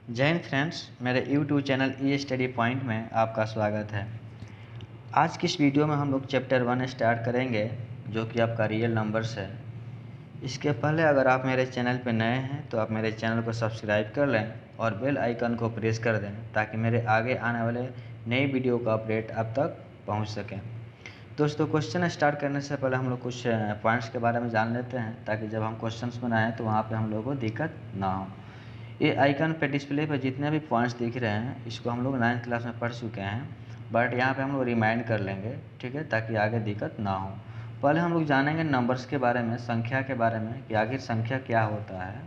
जय हिंद फ्रेंड्स, मेरे YouTube channel ई study point में आपका स्वागत है। आज की इस वीडियो में हम लोग चैप्टर 1 स्टार्ट करेंगे, जो कि आपका रियल नंबर्स है। इसके पहले अगर आप मेरे चैनल पर नए हैं तो आप मेरे चैनल को सब्सक्राइब कर लें और बेल आइकन को प्रेस कर दें, ताकि मेरे आगे आने वाले नई वीडियो का अपडेट आप तक पहुँच सकें। दोस्तों, क्वेश्चन स्टार्ट करने से पहले हम लोग कुछ पॉइंट्स के बारे में जान लेते हैं, ताकि जब हम क्वेश्चंस बनाएं तो वहाँ पे हम लोगों को दिक्कत ना हो। ये आइकन पे डिस्प्ले पे जितने भी पॉइंट्स दिख रहे हैं, इसको हम लोग 9th क्लास में पढ़ चुके हैं, बट यहाँ पे हम लोग रिमाइंड कर लेंगे, ठीक है, ताकि आगे दिक्कत ना हो। पहले हम लोग जानेंगे नंबर्स के बारे में, संख्या के बारे में, कि आखिर संख्या क्या होता है।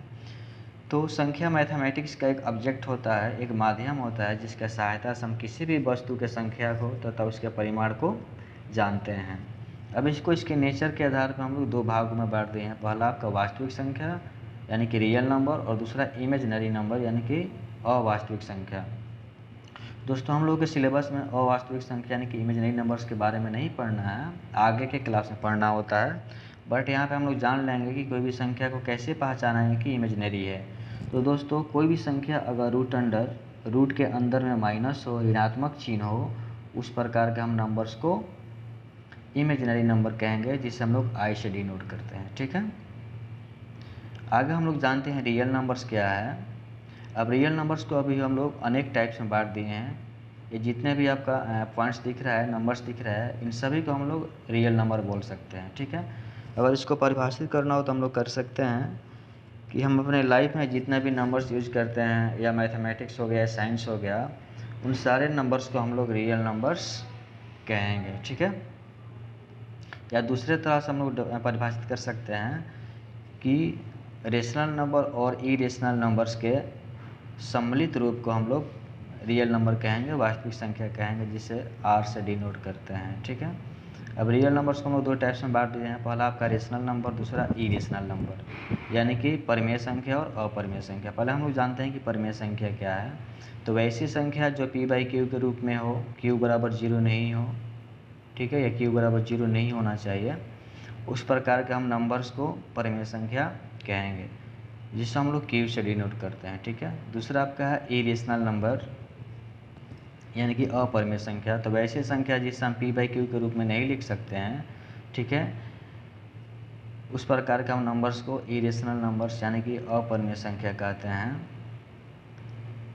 तो संख्या मैथमेटिक्स का एक ऑब्जेक्ट होता है, एक माध्यम होता है, जिसके सहायता से हम किसी भी वस्तु के संख्या को तथा उसके परिमाण को जानते हैं। अब इसको इसके नेचर के आधार पर हम लोग दो भागों में बांट दिए हैं। पहला आपका वास्तविक संख्या यानी कि रियल नंबर, और दूसरा इमेजिनरी नंबर यानी कि अवास्तविक संख्या। दोस्तों, हम लोगों के सिलेबस में अवास्तविक संख्या यानी कि इमेजिनरी नंबर्स के बारे में नहीं पढ़ना है, आगे के क्लास में पढ़ना होता है। बट यहाँ पे हम लोग जान लेंगे कि कोई भी संख्या को कैसे पहचाना है कि इमेजिनरी है। तो दोस्तों, कोई भी संख्या अगर रूट के अंदर में माइनस हो, ऋणात्मक चिन्ह हो, उस प्रकार के हम नंबर्स को इमेजिनरी नंबर कहेंगे, जिसे हम लोग आई से डिनोट करते हैं, ठीक है। आगे हम लोग जानते हैं रियल नंबर्स क्या है। अब रियल नंबर्स को अभी हम लोग अनेक टाइप्स में बांट दिए हैं। ये जितने भी आपका पॉइंट्स दिख रहा है, नंबर्स दिख रहा है, इन सभी को हम लोग रियल नंबर बोल सकते हैं, ठीक है। अगर इसको परिभाषित करना हो तो हम लोग कर सकते हैं कि हम अपने लाइफ में जितने भी नंबर्स यूज करते हैं, या मैथमेटिक्स हो गया, साइंस हो गया, उन सारे नंबर्स को हम लोग रियल नंबर्स कहेंगे, ठीक है। या दूसरे तरह से हम लोग परिभाषित कर सकते हैं कि रेशनल नंबर और इरेशनल नंबर्स के सम्मिलित रूप को हम लोग रियल नंबर कहेंगे, वास्तविक संख्या कहेंगे, जिसे आर से डिनोट करते हैं, ठीक है। अब रियल नंबर्स को हम लोग दो टाइप्स में बांट दिए हैं। पहला आपका रेशनल नंबर, दूसरा इरेशनल नंबर, यानी कि परिमेय संख्या और अपरिमेय संख्या। पहले हम लोग जानते हैं कि परिमेय संख्या क्या है। तो वैसी संख्या जो p/q के रूप में हो, q बराबर 0 नहीं हो, ठीक है, या q बराबर 0 नहीं होना चाहिए, उस प्रकार के हम नंबर्स को परिमेय संख्या कहेंगे, जिसे हम लोग क्यू से डिनोट करते हैं, ठीक है। दूसरा आपका है इरेशनल नंबर, यानी कि अपरिमेय संख्या। तो वैसी संख्या जिसे हम p/q के रूप में नहीं लिख सकते हैं, ठीक है, उस प्रकार के हम नंबर्स को इरेशनल नंबर्स यानी कि अपरिमेय संख्या कहते हैं।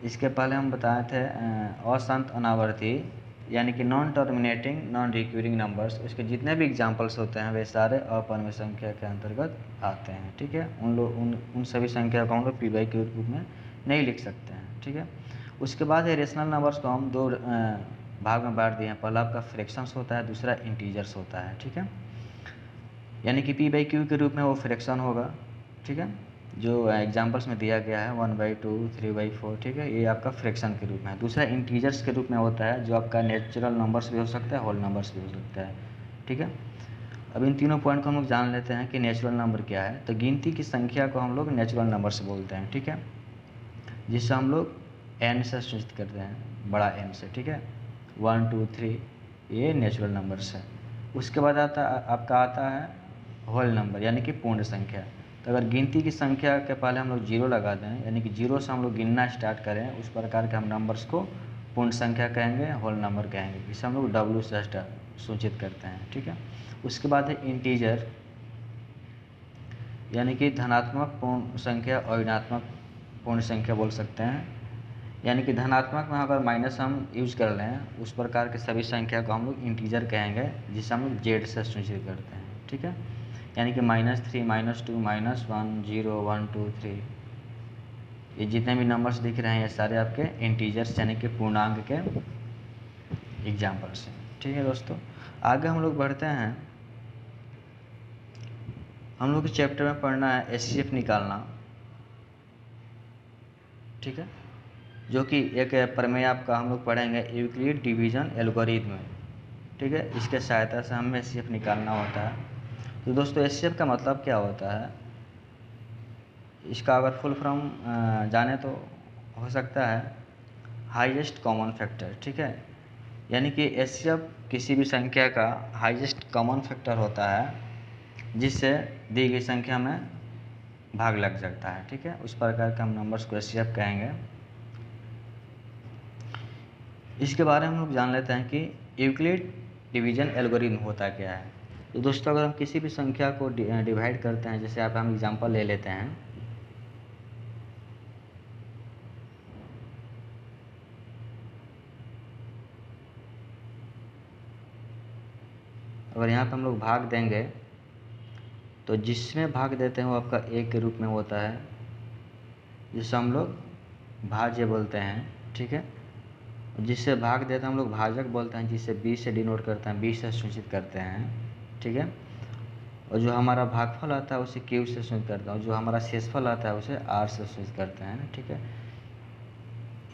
इसके पहले हम बताए थे असंत अनावर्ती यानी कि non terminating non recurring numbers, उसके जितने भी एग्जांपल्स होते हैं वे सारे अपरिमेय संख्या के अंतर्गत आते हैं, ठीक है। उन सभी संख्या को हम लोग p/q के रूप में नहीं लिख सकते हैं, ठीक है। उसके बाद है रेशनल नंबर्स को हम दो भाग में बांट दिए हैं। पहला आपका फ्रैक्शंस होता है, दूसरा इंटीजर्स होता है, ठीक है। यानी कि p/q के रूप में वो फ्रैक्शन होगा, ठीक है, जो एग्जांपल्स में दिया गया है 1/2, 3/4, ठीक है, ये आपका फ्रैक्शन के रूप में है। दूसरा इंटीजर्स के रूप में होता है, जो आपका नेचुरल नंबर्स भी हो सकता है, होल नंबर्स भी हो सकता है, ठीक है। अब इन तीनों पॉइंट को हम लोग जान लेते हैं कि नेचुरल नंबर क्या है। तो गिनती की संख्या को हम लोग नेचुरल नंबर्स बोलते हैं, ठीक है, जिससे हम लोग n से सूचित करते हैं, बड़ा N से, ठीक है। 1, 2, 3 ये नेचुरल नंबर्स है। उसके बाद आपका आता है होल नंबर, यानी कि पूर्ण संख्या। तो अगर गिनती की संख्या के पहले हम लोग 0 लगा दें, यानी कि 0 से हम लोग गिनना स्टार्ट करें, उस प्रकार के हम नंबर्स को पूर्ण संख्या कहेंगे, होल नंबर कहेंगे, जिसे हम लोग W से सूचित करते हैं, ठीक है। उसके बाद है इंटीजर, यानी कि धनात्मक पूर्ण संख्या और ऋणात्मक पूर्ण संख्या बोल सकते हैं। यानी कि धनात्मक में अगर माइनस हम यूज कर लें, उस प्रकार के सभी संख्या को हम लोग इंटीजर कहेंगे, जिसे हम लोग जेड से सूचित करते हैं, ठीक है। यानी कि -3, -2, -1, 0, 1, 2, 3 ये जितने भी नंबर्स दिख रहे हैं, ये सारे आपके इंटीजर्स यानी कि पूर्णांक के एग्जाम्पल्स हैं, ठीक है। दोस्तों, आगे हम लोग बढ़ते हैं। हम लोग के चैप्टर में पढ़ना है एचसीएफ निकालना, ठीक है, जो कि एक प्रमेय आपका हम लोग पढ़ेंगे यूक्लिड डिवीजन एल्गोरिथम, ठीक है। इसके सहायता से हमें एचसीएफ निकालना होता है। तो दोस्तों, एचसीएफ का मतलब क्या होता है, इसका अगर फुल फॉर्म जाने तो हो सकता है हाईएस्ट कॉमन फैक्टर, ठीक है। यानी कि एचसीएफ किसी भी संख्या का हाईएस्ट कॉमन फैक्टर होता है, जिससे दी गई संख्या में भाग लग सकता है, ठीक है। उस प्रकार के हम नंबर्स को एचसीएफ कहेंगे। इसके बारे में हम लोग जान लेते हैं कि यूक्लिड डिवीजन एल्गोरिथम होता क्या है। तो दोस्तों अगर हम किसी भी संख्या को डिवाइड करते हैं, जैसे आप हम एग्जांपल ले लेते हैं, अगर यहाँ पे हम लोग भाग देंगे तो जिसमें भाग देते हैं वो आपका एक के रूप में होता है, जिसे हम लोग भाज्य बोलते हैं, ठीक है। जिससे भाग देते हैं हम लोग भाजक बोलते हैं, जिसे 20 से डिनोट करते हैं, 20 से सूचित करते हैं, ठीक है। और जो हमारा भागफल आता है उसे क्यू से सूचित करते हैं, और जो हमारा शेषफल आता है उसे आर से सूचित करते हैं, ठीक है।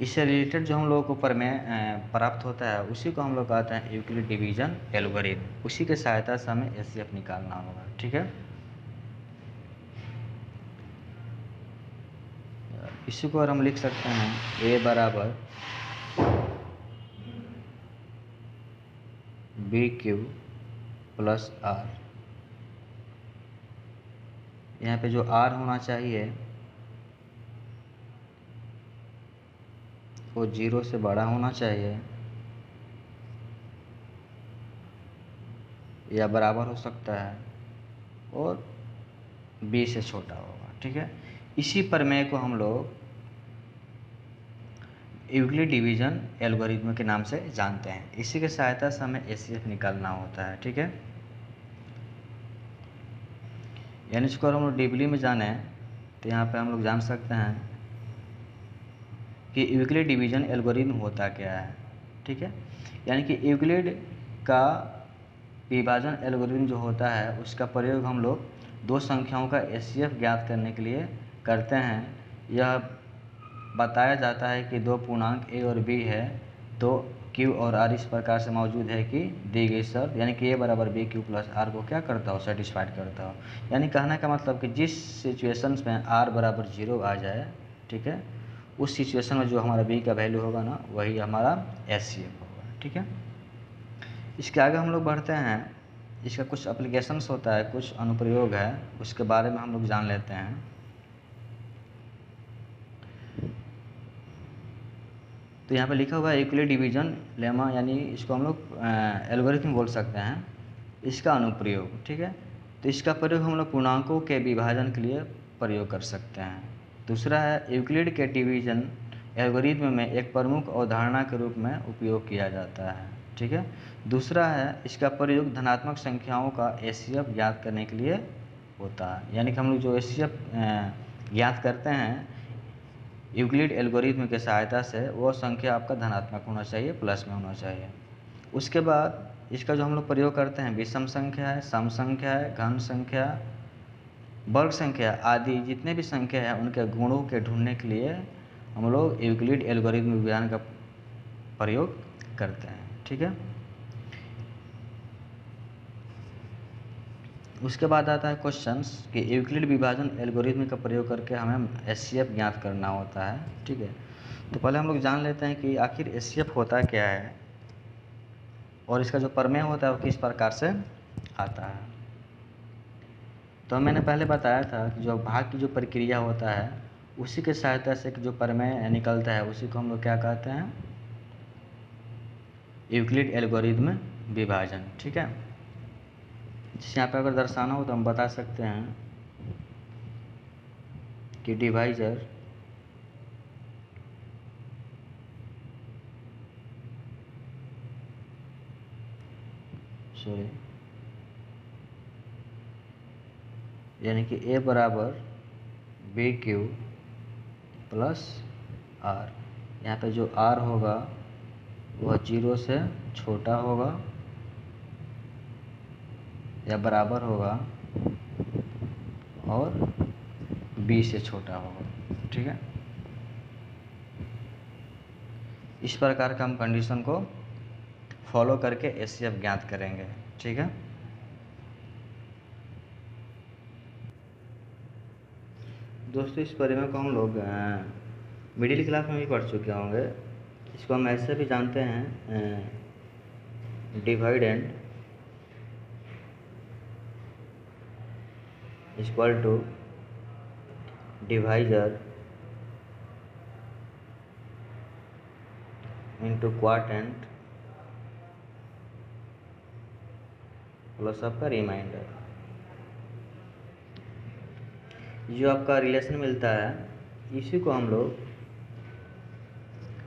इससे रिलेटेड जो हम लोगों को प्रमेय प्राप्त होता है उसी को हम लोग कहते हैं यूक्लिड डिवीजन एल्गोरिथम। उसी के सहायता से हमें एचसीएफ निकालना होगा, ठीक है। इसी को और हम लिख सकते हैं ए बराबर बी क्यू प्लस आर। यहाँ पे जो आर होना चाहिए वो 0 से बड़ा होना चाहिए या बराबर हो सकता है, और बी से छोटा होगा, ठीक है। इसी प्रमेय को हम लोग यूक्लिड डिवीजन एल्गोरिथम के नाम से जानते हैं। इसी के सहायता से हमें एचसीएफ निकालना होता है, ठीक है। यानी इसको अगर हम लोग डीपली में जाने तो यहाँ पे हम लोग जान सकते हैं कि यूक्लिड डिवीजन एल्गोरिथम होता क्या है, ठीक है। यानी कि यूक्लिड का विभाजन एल्गोरिथम जो होता है उसका प्रयोग हम लोग दो संख्याओं का एचसीएफ ज्ञात करने के लिए करते हैं। यह बताया जाता है कि दो पूर्णांक ए और बी है, तो क्यू और आर इस प्रकार से मौजूद है कि दी गई शर्त यानी कि ए बराबर बी क्यू प्लस आर को क्या करता हो, सेटिस्फाइड करता हो। यानी कहने का मतलब कि जिस सिचुएशंस में आर बराबर 0 आ जाए, ठीक है, उस सिचुएशन में जो हमारा बी का वैल्यू होगा ना वही हमारा एचसीएफ होगा, ठीक है। इसके आगे हम लोग बढ़ते हैं। इसका कुछ एप्लीकेशंस होता है, कुछ अनुप्रयोग है, उसके बारे में हम लोग जान लेते हैं। तो यहाँ पे लिखा हुआ है यूक्लिड डिवीजन लेमा, यानी इसको हम लोग एल्गोरिथम बोल सकते हैं। इसका अनुप्रयोग, ठीक है, तो इसका प्रयोग हम लोग पूर्णांकों के विभाजन के लिए प्रयोग कर सकते हैं। दूसरा है यूक्लिड के डिवीजन एल्गोरिथम में एक प्रमुख अवधारणा के रूप में उपयोग किया जाता है, ठीक है। दूसरा है इसका प्रयोग धनात्मक संख्याओं का एचसीएफ ज्ञात करने के लिए होता है। यानी कि हम लोग जो एचसीएफ ज्ञात करते हैं यूक्लिड एल्गोरिथम के सहायता से, वो संख्या आपका धनात्मक होना चाहिए, प्लस में होना चाहिए। उसके बाद इसका जो हम लोग प्रयोग करते हैं विषम संख्या है, सम संख्या है, घन संख्या, वर्ग संख्या आदि जितने भी संख्या है उनके गुणों के ढूंढने के लिए हम लोग यूक्लिड एल्गोरिथम विज्ञान का प्रयोग करते हैं, ठीक है। उसके बाद आता है क्वेश्चंस कि यूक्लिड विभाजन एल्गोरिथम का प्रयोग करके हमें एचसीएफ ज्ञात करना होता है, ठीक है। तो पहले हम लोग जान लेते हैं कि आखिर एचसीएफ होता क्या है और इसका जो प्रमेय होता है वो किस प्रकार से आता है। तो मैंने पहले बताया था कि जो भाग की जो प्रक्रिया होता है उसी के सहायता से जो प्रमेय निकलता है उसी को हम लोग क्या कहते हैं, यूक्लिड एल्गोरिथम विभाजन, ठीक है। जिसे यहाँ पे अगर दर्शाना हो तो हम बता सकते हैं कि डिवाइजर यानी कि ए बराबर बी क्यू प्लस आर। यहाँ पे जो आर होगा वह 0 से छोटा होगा या बराबर होगा और बी से छोटा होगा, ठीक है। इस प्रकार का हम कंडीशन को फॉलो करके एचसीएफ ज्ञात करेंगे, ठीक है। दोस्तों इस परिमेय को हम लोग मिडिल क्लास में भी पढ़ चुके होंगे। इसको हम ऐसे भी जानते हैं dividend equal to divisor into quotient plus आपका रिमाइंडर। जो आपका रिलेशन मिलता है इसी को हम लोग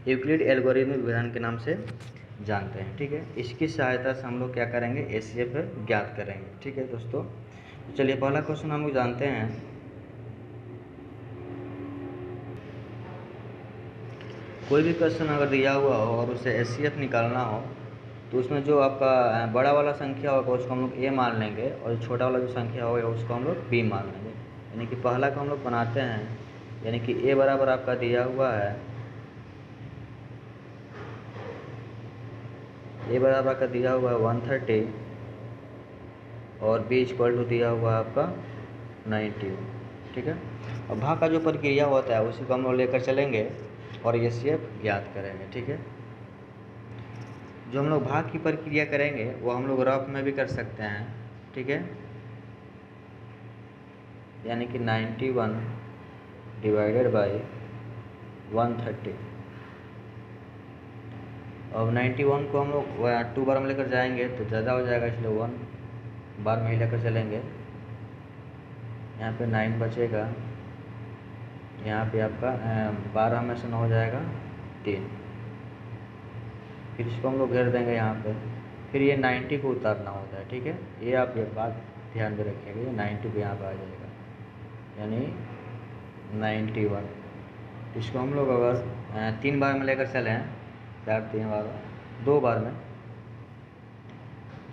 यूक्लिड एल्गोरिथम विधान के नाम से जानते हैं। ठीक है, इसकी सहायता से हम लोग क्या करेंगे, एचसीएफ ज्ञात करेंगे। ठीक है दोस्तों, चलिए पहला क्वेश्चन हम लोग जानते हैं। कोई भी क्वेश्चन अगर दिया हुआ हो और उसे एचसीएफ निकालना हो तो उसमें जो आपका बड़ा वाला संख्या होगा उसको हम लोग ए मान लेंगे और छोटा वाला जो संख्या होगा उसको हम लोग बी मान लेंगे। यानी कि पहला को हम लोग बनाते हैं, यानी कि ए बराबर आपका दिया हुआ है, ए बराबर का दिया हुआ है 130 और बी इक्वल टू दिया हुआ है आपका 90। ठीक है, और भाग का जो प्रक्रिया होता है उसी को हम लोग लेकर चलेंगे और एचसीएफ ज्ञात करेंगे। ठीक है, जो हम लोग भाग की प्रक्रिया करेंगे वो हम लोग रफ में भी कर सकते हैं। ठीक है, यानी कि 91 डिवाइडेड बाई 130। अब 91 को हम लोग 2 बार में लेकर जाएंगे तो ज़्यादा हो जाएगा, इसलिए 1 बार में ही लेकर चलेंगे। यहाँ पे 9 बचेगा, यहाँ पे आपका 12 में से 9 हो जाएगा 3। फिर इसको हम लोग घेर देंगे यहाँ पे, फिर ये 90 को उतारना होता है। ठीक है, ये आप ये बात ध्यान में रखिएगा, ये 90 को यहाँ पर आ जाएगा, यानी 91। इसको हम लोग अगर 3 बार में लेकर चलें, 4 3 बार 2 बार में,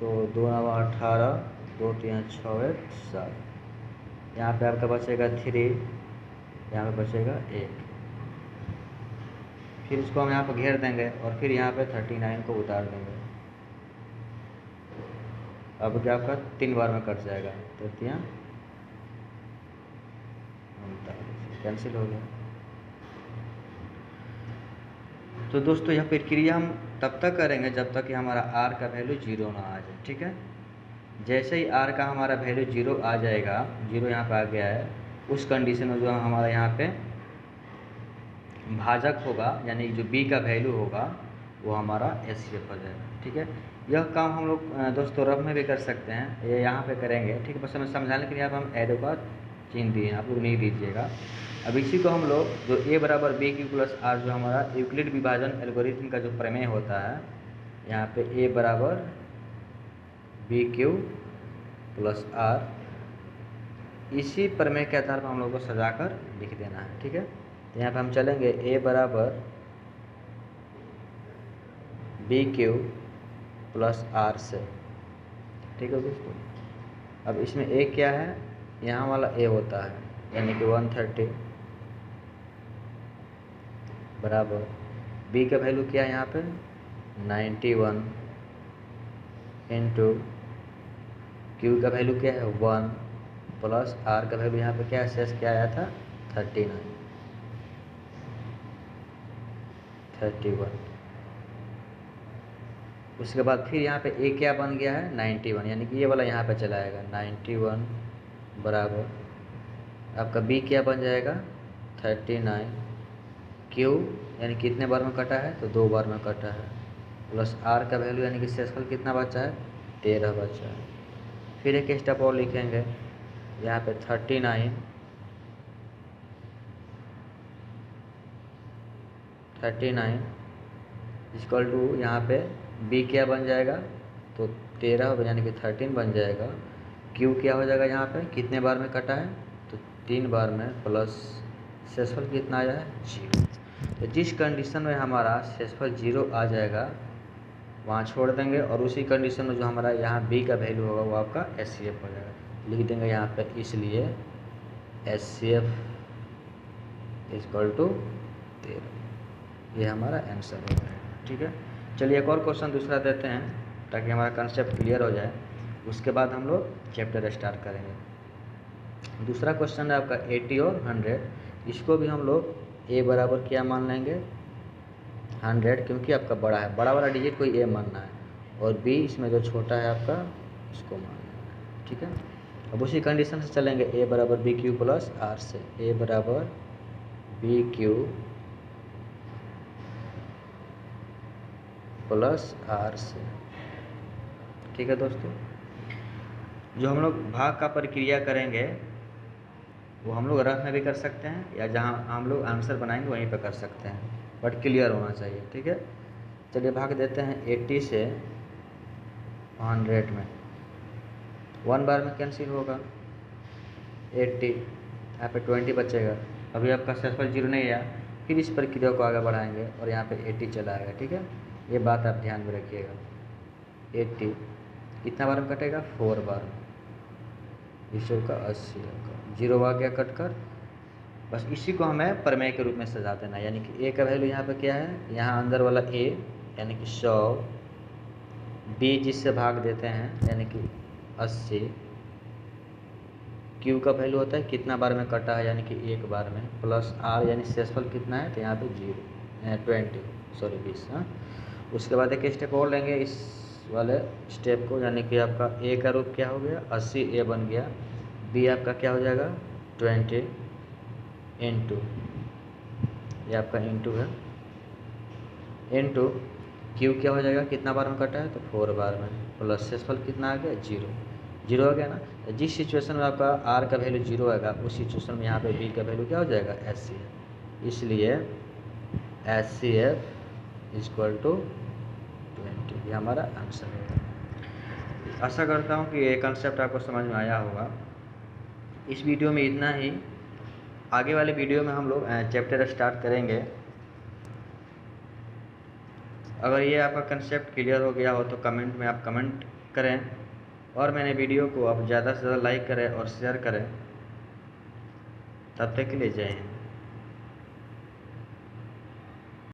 तो 2 9 18, 2 3 6 1 7। यहाँ पे आपका बचेगा 3, यहाँ पे बचेगा 1। फिर इसको हम यहाँ पर घेर देंगे और फिर यहाँ पे 39 को उतार देंगे। अब क्या आपका 3 बार में कट जाएगा, 3 कैंसिल हो गया। तो दोस्तों यह प्रक्रिया हम तब तक करेंगे जब तक कि हमारा r का वैल्यू 0 ना आ जाए। ठीक है, जैसे ही r का हमारा वैल्यू 0 आ जाएगा, 0 यहाँ पे आ गया है, उस कंडीशन में जो हमारा यहाँ पे भाजक होगा यानी जो b का वैल्यू होगा वो हमारा एचसीएफ हो जाएगा। ठीक है, यह काम हम लोग दोस्तों रफ में भी कर सकते हैं, ये यहाँ पे करेंगे। ठीक है, बस हमें समझाने के लिए यहाँ पर हम एरो का चिन्ह दिए हैं, आप लोग नहीं दीजिएगा। अब इसी को हम लोग जो a बराबर बी क्यू प्लस आर जो हमारा यूक्लिड विभाजन एल्गोरिथम का जो प्रमेय होता है, यहाँ पे a बराबर बी क्यू प्लस आर, इसी प्रमेय के आधार पर हम लोग को सजाकर लिख देना है। ठीक है, तो यहाँ पे हम चलेंगे a बराबर बी क्यू प्लस आर से। ठीक है दोस्तों, अब इसमें a क्या है, यहाँ वाला a होता है, यानी कि 130 बराबर b का वैल्यू क्या है यहाँ पे 91 इंटू q का वैल्यू क्या है 1 प्लस r का वैल्यू यहाँ पे क्या है, शेष क्या आया था 31। उसके बाद फिर यहाँ पे a क्या बन गया है 91, यानी कि ये वाला यहाँ पे चला आएगा 91 बराबर आपका b क्या बन जाएगा 39, q यानी कितने बार में कटा है तो 2 बार में कटा है, प्लस r का वैल्यू यानी कि शेषफल कितना बचा है 13 बचा है। फिर एक स्टेप और लिखेंगे, यहाँ पे 39 इक्वल टू यहाँ पे b क्या बन जाएगा तो 13 यानी कि 13 बन जाएगा। q क्या हो जाएगा यहाँ पे कितने बार में कटा है तो 3 बार में, प्लस शेषफल कितना आया है 0। तो जिस कंडीशन में हमारा शेषफल 0 आ जाएगा वहाँ छोड़ देंगे और उसी कंडीशन में जो हमारा यहाँ b का वैल्यू होगा वो आपका एचसीएफ हो जाएगा। लिख देंगे यहाँ पे, इसलिए एचसीएफ इक्वल टू 13, ये हमारा आंसर हो जाएगा। ठीक है, चलिए एक और क्वेश्चन दूसरा देते हैं ताकि हमारा कंसेप्ट क्लियर हो जाए, उसके बाद हम लोग चैप्टर स्टार्ट करेंगे। दूसरा क्वेश्चन है आपका 80 और 100, इसको भी हम लोग a बराबर क्या मान लेंगे 100, क्योंकि आपका बड़ा है, बड़ा वाला डिजिट कोई a मानना है, और b इसमें जो छोटा है आपका उसको मानना है। ठीक है, अब उसी कंडीशन से चलेंगे, a बराबर बी क्यू प्लस आर से, a बराबर बी क्यू प्लस आर से। ठीक है दोस्तों, जो हम लोग भाग का प्रक्रिया करेंगे वो हम लोग रफ में भी कर सकते हैं या जहाँ हम लोग आंसर बनाएंगे वहीं पर कर सकते हैं, बट क्लियर होना चाहिए। ठीक है, चलिए भाग देते हैं 80 से 100 में। 1 बार में कैंसिल होगा 80, यहाँ पे 20 बचेगा। अभी आपका सेल्फल 0 नहीं आया, फिर इस प्रक्रिया को आगे बढ़ाएंगे और यहाँ पे 80 चला आएगा। ठीक है, ये बात आप ध्यान में रखिएगा। 80 कितना बार में कटेगा? 4 बार में। इस का 80 का 0 आ गया कट कर। बस इसी को हमें प्रमेय के रूप में सजा देना, यानी कि ए का वैल्यू यहाँ पे क्या है, यहाँ अंदर वाला ए यानी कि 100, बी जिससे भाग देते हैं यानी कि 80, क्यू का वैल्यू होता है कितना बार में कटा है यानी कि 1 बार में, प्लस आर यानी शेषफल कितना है, तो यहाँ पे 20 हाँ। उसके बाद एक स्टेप और लेंगे इस वाले स्टेप को, यानी कि आपका ए का रूप क्या हो गया 80, ए बन गया, बी आपका क्या हो जाएगा 20 इंटू, ये आपका इंटू है, इंटू क्यू क्या हो जाएगा कितना बार में कटा है, तो 4 बार में, प्लस शेषफल कितना आ गया 0 आ गया ना। जिस सिचुएशन में आपका आर का वैल्यू 0 आएगा उस सिचुएशन में यहाँ पे बी का वैल्यू क्या हो जाएगा एच सी एफ, इसलिए H C F equal to 20, ये हमारा आंसर है। आशा करता हूँ कि ये कंसेप्ट आपको समझ में आया होगा। इस वीडियो में इतना ही, आगे वाले वीडियो में हम लोग चैप्टर स्टार्ट करेंगे। अगर ये आपका कंसेप्ट क्लियर हो गया हो तो कमेंट में आप कमेंट करें और मैंने वीडियो को आप ज़्यादा से ज़्यादा लाइक करें और शेयर करें। तब तक के लिए जय हिंद।